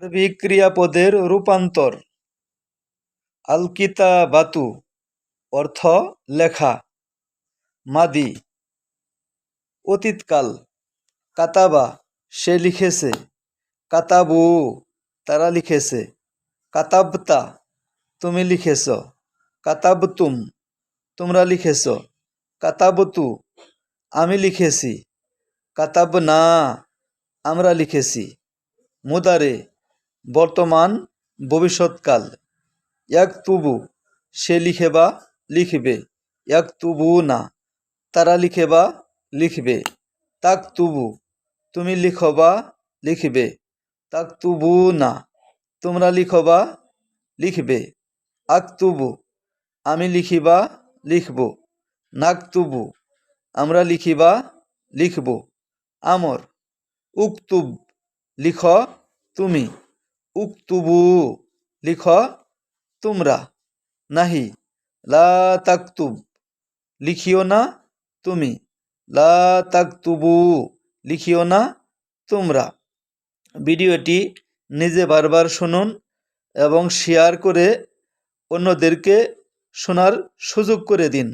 সার্বিক ক্রিয়াপদের রূপান্তর। আল কিতাবাতু অর্থ লেখা। মাদি অতীতকাল। কাতাবা সে লিখেছে। কাতাবু তারা লিখেছে। কাতাবতা তুমি লিখেছ। কাতাবতুম তোমরা লিখেছ। কাতাবতু আমি লিখেছি। কাতাবনা আমরা লিখেছি। মুদারে বর্তমান ভবিষ্যৎকাল। ইয়াকতুবু সে লিখে বা লিখবে। ইয়াকতুবু না তারা লিখে বা লিখবে। তাকতুবু তুমি লিখো বা লিখবে। তাকতুবু না তোমরা লিখো বা লিখবে। আকতুবু আমি লিখি বা লিখব। নাকতুবু আমরা লিখি বা লিখব। আমর উকতুব লিখ তুমি। উকতুবু লিখ তোমরা। নাহি লা তাকতুব লিখিও না তুমি। লা তাকতুবু লিখিও না তোমরা। ভিডিওটি নিজে বারবার শুনুন এবং শেয়ার করে অন্যদেরকে শোনার সুযোগ করে দিন।